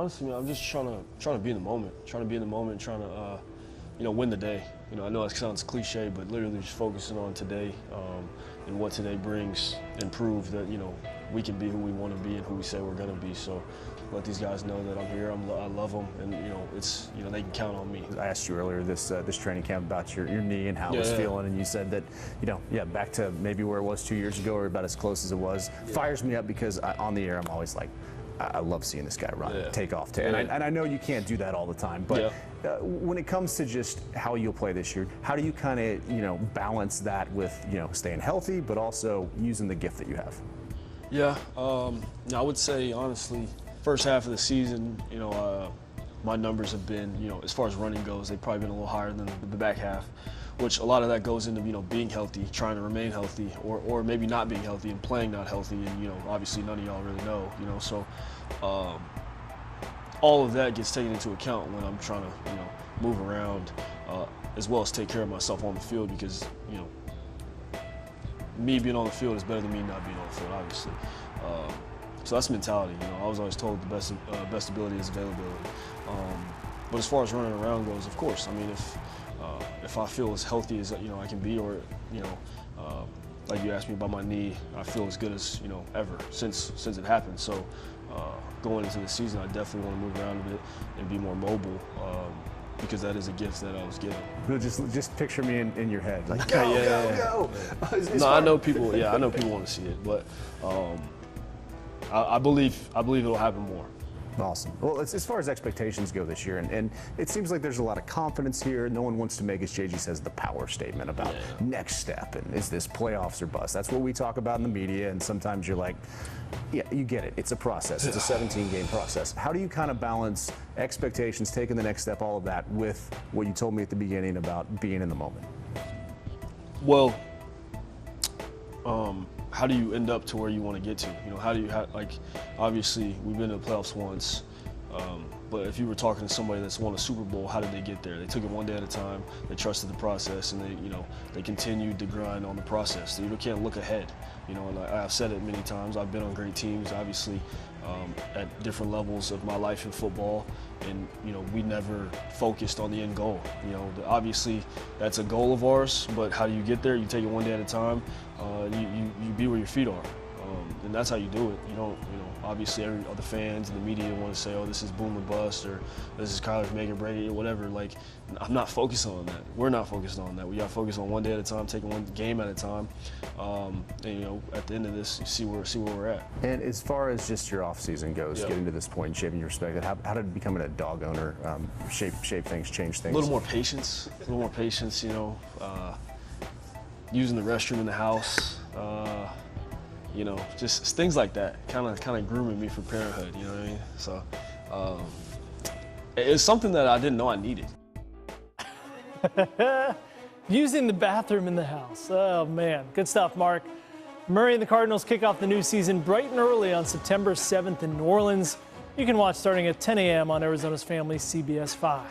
Honestly, man, I'm just trying to be in the moment, trying to win the day. I know it sounds cliche, but literally just focusing on today and what today brings, and prove that we can be who we want to be and who we say we're going to be. So let these guys know that I'm here. I love them, and it's they can count on me. I asked you earlier this training camp about your knee and how it was feeling, and you said that back to maybe where it was 2 years ago, or about as close as it was. Fires me up because on the air I'm always like, I love seeing this guy run, take off. And I know you can't do that all the time, but when it comes to just how you'll play this year, how do you kind of balance that with staying healthy, but also using the gift that you have? Yeah, I would say honestly, first half of the season, my numbers have been, as far as running goes, they've probably been a little higher than the back half, which a lot of that goes into, being healthy, trying to remain healthy, or maybe not being healthy and playing not healthy, and, obviously none of y'all really know, so all of that gets taken into account when I'm trying to, move around, as well as take care of myself on the field, because, me being on the field is better than me not being on the field, obviously. So that's mentality. I was always told the best ability is availability. But as far as running around goes, of course, I mean, if I feel as healthy as I can be, or like you asked me about my knee, I feel as good as ever since it happened. So going into the season, I definitely want to move around a bit and be more mobile. Because that is a gift that I was given. Just picture me in your head, like go. No, I know people. Yeah, I know people want to see it, but I believe it'll happen more. Awesome. Well, as far as expectations go this year, and it seems like there's a lot of confidence here. No one wants to make, as JG says, the power statement about next step, and is this playoffs or bust? That's what we talk about in the media, and sometimes you're like, yeah, you get it. It's a process. It's a 17-game process. How do you kind of balance expectations, taking the next step, all of that, with what you told me at the beginning about being in the moment? Well, how do you end up to where you want to get to? Obviously, we've been to the playoffs once, but if you were talking to somebody that's won a Super Bowl, how did they get there? They took it one day at a time, they trusted the process, and they continued to grind on the process. So you can't look ahead, and I've said it many times, I've been on great teams, obviously, at different levels of my life in football, and we never focused on the end goal. Obviously that's a goal of ours, but how do you get there? You take it one day at a time. You be where your feet are, and that's how you do it. Obviously every other fans and the media want to say, oh, this is boom or bust, or this is college make or break it, or whatever. Like, I'm not focused on that. We're not focused on that. We got to focus on one day at a time, taking one game at a time, and at the end of this, you see where we're at. And as far as just your off season goes, getting to this point and shaping your perspective, how did becoming a dog owner shape things, change things? A little more patience. Using the restroom in the house. Just things like that, kind of grooming me for parenthood, you know what I mean? So it's something that I didn't know I needed. Using the bathroom in the house. Oh, man. Good stuff, Mark. Murray and the Cardinals kick off the new season bright and early on September 7th in New Orleans. You can watch starting at 10 a.m. on Arizona's Family CBS 5.